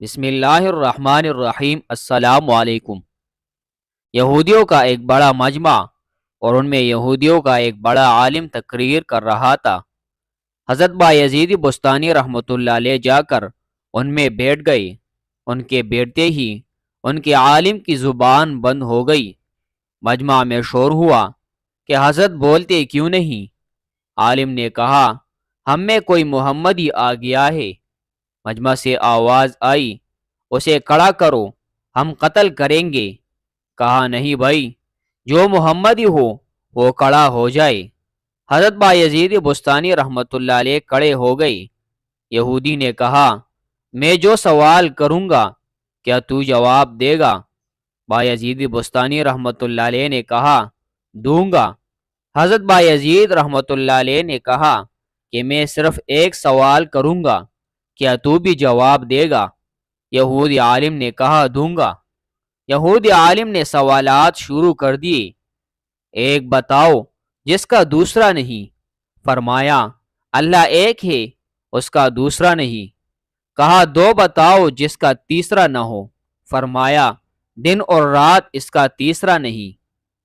بسم اللہ الرحمن الرحیم۔ السلام علیکم۔ یہودیوں کا ایک بڑا مجمع اور ان میں یہودیوں کا ایک بڑا عالم تقریر کر رہا تھا۔ حضرت بایزید بستانی رحمۃ اللہ علیہ جا کر ان میں بیٹھ گئے۔ ان کے بیٹھتے ہی ان کے عالم کی زبان بند ہو گئی۔ مجمع میں شور ہوا کہ حضرت بولتے کیوں نہیں؟ عالم نے کہا، ہم میں کوئی محمدی آ گیا ہے۔ مجمع سے آواز آئی، اسے کھڑا کرو، ہم قتل کریں گے۔ کہا، نہیں بھائی، جو محمدی ہو وہ کھڑا ہو جائے۔ حضرت بایزید بستانی رحمۃ اللہ علیہ کھڑے ہو گئے۔ یہودی نے کہا، میں جو سوال کروں گا کیا تو جواب دے گا؟ بایزید بستانی رحمۃ اللہ علیہ نے کہا، دوں گا۔ حضرت بایزید رحمۃ اللہ علیہ نے کہا کہ میں صرف ایک سوال کروں گا، کیا تو بھی جواب دے گا؟ یہودی عالم نے کہا، دوں گا۔ یہودی عالم نے سوالات شروع کر دیے۔ ایک بتاؤ جس کا دوسرا نہیں۔ فرمایا، اللہ ایک ہے، اس کا دوسرا نہیں۔ کہا، دو بتاؤ جس کا تیسرا نہ ہو۔ فرمایا، دن اور رات اس کا تیسرا نہیں۔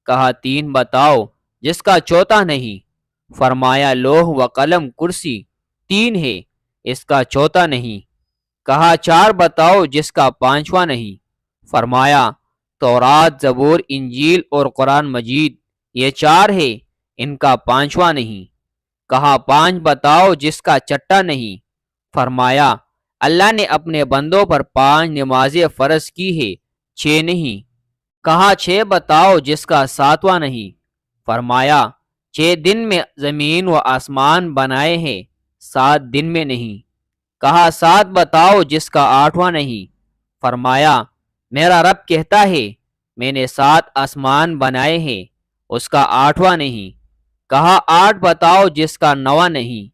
کہا، تین بتاؤ جس کا چوتھا نہیں۔ فرمایا، لوح و قلم کرسی تین ہے، اس کا چوتھا نہیں۔ کہا، چار بتاؤ جس کا پانچواں نہیں۔ فرمایا، تورات، زبور، انجیل اور قرآن مجید، یہ چار ہے، ان کا پانچواں نہیں۔ کہا، پانچ بتاؤ جس کا چھٹا نہیں۔ فرمایا، اللہ نے اپنے بندوں پر 5 نمازیں فرض کی ہے، 6 نہیں۔ کہا، 6 بتاؤ جس کا 7واں نہیں۔ فرمایا، 6 دن میں زمین و آسمان بنائے ہیں، 7 دن میں نہیں۔ کہا، 7 بتاؤ جس کا 8واں نہیں۔ فرمایا، میرا رب کہتا ہے، میں نے 7 آسمان بنائے ہیں، اس کا 8واں نہیں۔ کہا، 8 بتاؤ جس کا 9واں نہیں۔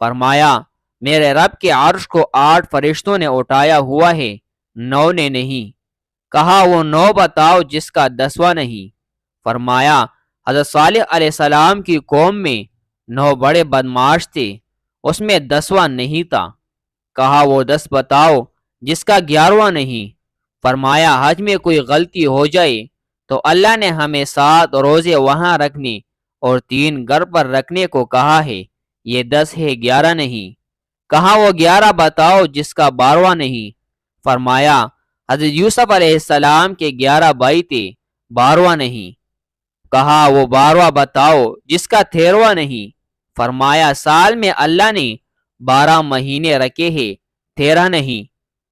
فرمایا، میرے رب کے عرش کو 8 فرشتوں نے اٹھایا ہوا ہے، 9 نے نہیں۔ کہا، وہ 9 بتاؤ جس کا 10واں نہیں۔ فرمایا، حضرت صالح علیہ السلام کی قوم میں 9 بڑے بدمعاش تھے، اس میں 10واں نہیں تھا۔ کہا، وہ 10 بتاؤ جس کا 11واں نہیں۔ فرمایا، حج میں کوئی غلطی ہو جائے تو اللہ نے ہمیں 7 روزے وہاں رکھنے اور 3 گھر پر رکھنے کو کہا ہے، یہ 10 ہے، 11 نہیں۔ کہا، وہ 11 بتاؤ جس کا 12واں نہیں۔ فرمایا، حضرت یوسف علیہ السلام کے 11 بھائی تھے، 12واں نہیں۔ کہا، وہ 12واں بتاؤ جس کا 13واں نہیں۔ فرمایا، سال میں اللہ نے 12 مہینے رکھے ہیں، 13 نہیں۔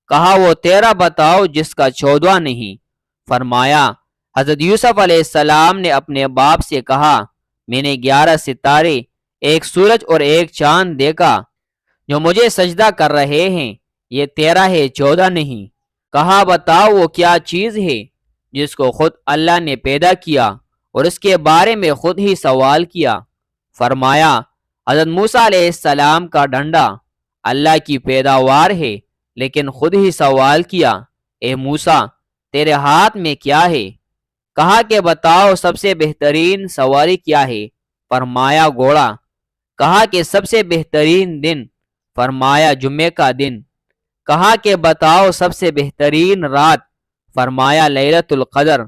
کہا، وہ 13 بتاؤ جس کا 14واں نہیں۔ فرمایا، حضرت یوسف علیہ السلام نے اپنے باپ سے کہا، میں نے 11 ستارے، ایک سورج اور ایک چاند دیکھا جو مجھے سجدہ کر رہے ہیں، یہ 13 ہے، 14 نہیں۔ کہا، بتاؤ وہ کیا چیز ہے جس کو خود اللہ نے پیدا کیا اور اس کے بارے میں خود ہی سوال کیا؟ فرمایا، حضرت موسیٰ علیہ السلام کا ڈنڈا اللہ کی پیداوار ہے، لیکن خود ہی سوال کیا، اے موسیٰ، تیرے ہاتھ میں کیا ہے؟ کہا کہ بتاؤ سب سے بہترین سواری کیا ہے؟ فرمایا، گھوڑا۔ کہا کہ سب سے بہترین دن؟ فرمایا، جمعے کا دن۔ کہا کہ بتاؤ سب سے بہترین رات؟ فرمایا، لیلۃ القدر۔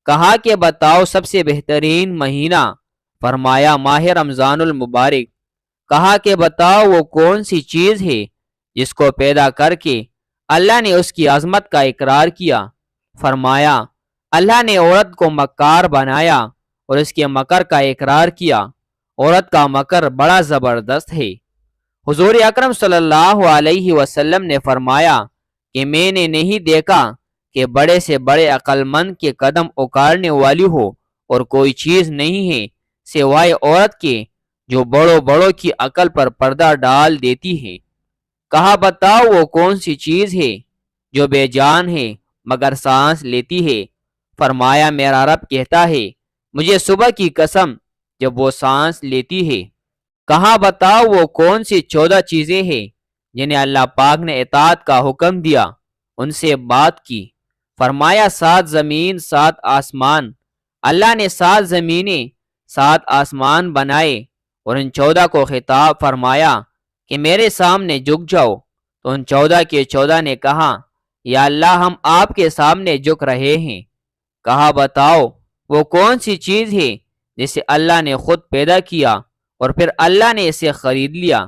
کہا کہ بتاؤ سب سے بہترین مہینہ؟ فرمایا، ماہ رمضان المبارک۔ کہا کہ بتاؤ وہ کون سی چیز ہے جس کو پیدا کر کے اللہ نے اس کی عظمت کا اقرار کیا؟ فرمایا، اللہ نے عورت کو مکار بنایا اور اس کے مکر کا اقرار کیا، عورت کا مکر بڑا زبردست ہے۔ حضور اکرم صلی اللہ علیہ وسلم نے فرمایا کہ میں نے نہیں دیکھا کہ بڑے سے بڑے عقل مند کے قدم اکاڑنے والی ہو اور کوئی چیز نہیں ہے سوائے عورت کے جو بڑوں بڑوں کی عقل پر پردہ ڈال دیتی ہے۔ کہا، بتاؤ وہ کون سی چیز ہے جو بے جان ہے مگر سانس لیتی ہے؟ فرمایا، میرا رب کہتا ہے، مجھے صبح کی قسم جب وہ سانس لیتی ہے۔ کہا، بتاؤ وہ کون سی 14 چیزیں ہیں جنہیں اللہ پاک نے اطاعت کا حکم دیا، ان سے بات کی؟ فرمایا، 7 زمین، 7 آسمان۔ اللہ نے 7 زمینیں، 7 آسمان بنائے اور ان 14 کو خطاب فرمایا کہ میرے سامنے جھک جاؤ، تو ان 14 کے 14 نے کہا، یا اللہ ہم آپ کے سامنے جھک رہے ہیں۔ کہا بتاؤ وہ کون سی چیز ہے جسے اللہ نے خود پیدا کیا اور پھر اللہ نے اسے خرید لیا؟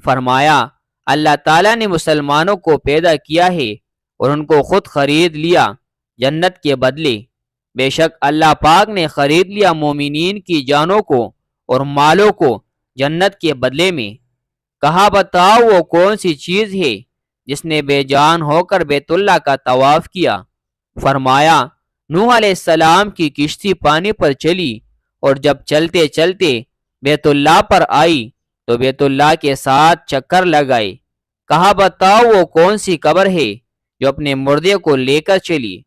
فرمایا اللہ تعالیٰ نے مسلمانوں کو پیدا کیا ہے اور ان کو خود خرید لیا جنت کے بدلے۔ بے شک اللہ پاک نے خرید لیا مومنین کی جانوں کو اور مالوں کو جنت کے بدلے میں۔ کہا بتاؤ وہ کون سی چیز ہے جس نے بے جان ہو کر بیت اللہ کا طواف کیا؟ فرمایا نوح علیہ السلام کی کشتی پانی پر چلی اور جب چلتے چلتے بیت اللہ پر آئی تو بیت اللہ کے ساتھ چکر لگائے۔ کہا بتاؤ وہ کون سی قبر ہے جو اپنے مردے کو لے کر چلی؟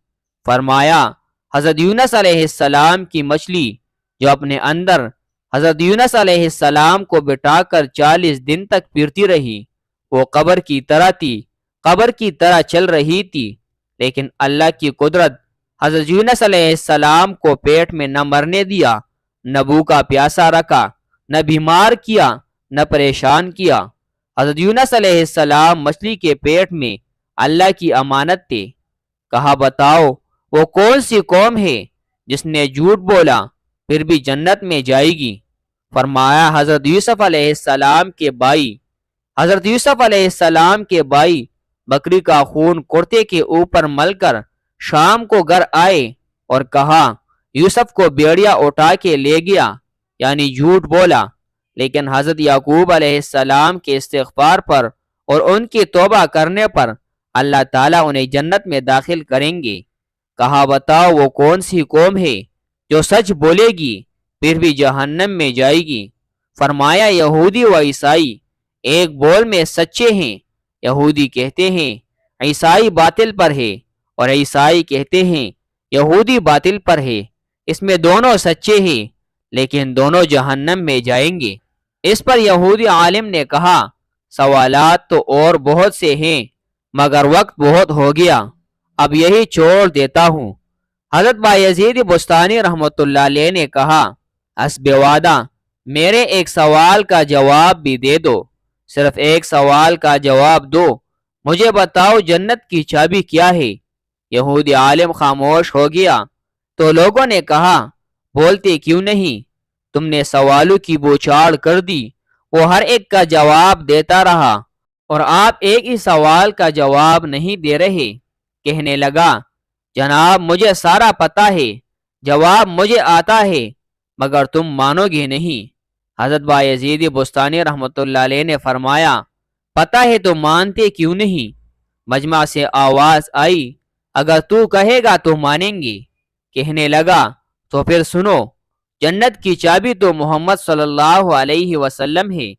فرمایا حضرت یونس علیہ السلام کی مچھلی جو اپنے اندر حضرت یونس علیہ السلام کو بٹا کر 40 دن تک پھرتی رہی۔ وہ قبر کی طرح تھی، قبر کی طرح چل رہی تھی، لیکن اللہ کی قدرت حضرت یونس علیہ السلام کو پیٹ میں نہ مرنے دیا، نہ بھوکا پیاسا رکھا، نہ بیمار کیا، نہ پریشان کیا۔ حضرت یونس علیہ السلام مچھلی کے پیٹ میں اللہ کی امانت تھے۔ کہا بتاؤ وہ کون سی قوم ہے جس نے جھوٹ بولا پھر بھی جنت میں جائے گی؟ فرمایا حضرت یوسف علیہ السلام کے بھائی۔ حضرت یوسف علیہ السلام کے بھائی بکری کا خون کرتے کے اوپر مل کر شام کو گھر آئے اور کہا یوسف کو بیڑیا اٹھا کے لے گیا، یعنی جھوٹ بولا۔ لیکن حضرت یعقوب علیہ السلام کے استغفار پر اور ان کی توبہ کرنے پر اللہ تعالیٰ انہیں جنت میں داخل کریں گے۔ کہا بتاؤ وہ کون سی قوم ہے جو سچ بولے گی پھر بھی جہنم میں جائے گی؟ فرمایا یہودی و عیسائی ایک بول میں سچے ہیں۔ یہودی کہتے ہیں عیسائی باطل پر ہے اور عیسائی کہتے ہیں یہودی باطل پر ہے، اس میں دونوں سچے ہیں لیکن دونوں جہنم میں جائیں گے۔ اس پر یہودی عالم نے کہا سوالات تو اور بہت سے ہیں مگر وقت بہت ہو گیا، اب یہی چھوڑ دیتا ہوں۔ حضرت بایزید بستانی رحمۃ اللہ علیہ نے کہا حسب وعدہ میرے ایک سوال کا جواب بھی دے دو، صرف ایک سوال کا جواب دو، مجھے بتاؤ جنت کی چابی کیا ہے؟ یہودی عالم خاموش ہو گیا تو لوگوں نے کہا بولتے کیوں نہیں؟ تم نے سوالوں کی بوچھاڑ کر دی۔ وہ ہر ایک کا جواب دیتا رہا اور آپ ایک ہی سوال کا جواب نہیں دے رہے۔ کہنے لگا جناب مجھے سارا پتہ ہے، جواب مجھے آتا ہے، مگر تم مانو گے نہیں۔ حضرت بایزید بستانی رحمۃ اللہ علیہ نے فرمایا پتہ ہے تو مانتے کیوں نہیں؟ مجمع سے آواز آئی اگر تو کہے گا تو مانیں گے۔ کہنے لگا تو پھر سنو، جنت کی چابی تو محمد صلی اللہ علیہ وسلم ہے۔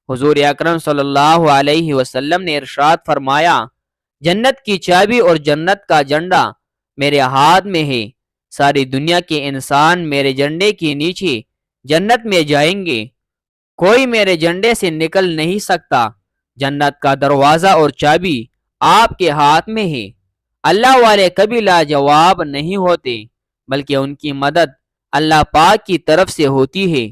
حضور اکرم صلی اللہ علیہ وسلم نے ارشاد فرمایا جنت کی چابی اور جنت کا جھنڈا میرے ہاتھ میں ہے، ساری دنیا کے انسان میرے جھنڈے کے نیچے جنت میں جائیں گے، کوئی میرے جھنڈے سے نکل نہیں سکتا۔ جنت کا دروازہ اور چابی آپ کے ہاتھ میں ہے۔ اللہ والے کبھی لاجواب نہیں ہوتے بلکہ ان کی مدد اللہ پاک کی طرف سے ہوتی ہے۔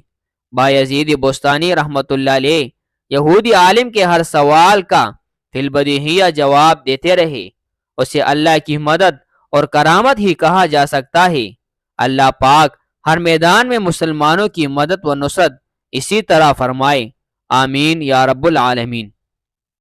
بایزید بستانی رحمۃ اللہ علیہ یہودی عالم کے ہر سوال کا فی البدیہیہ جواب دیتے رہے۔ اسے اللہ کی مدد اور کرامت ہی کہا جا سکتا ہے۔ اللہ پاک ہر میدان میں مسلمانوں کی مدد و نصرت اسی طرح فرمائے، آمین یا رب العالمین۔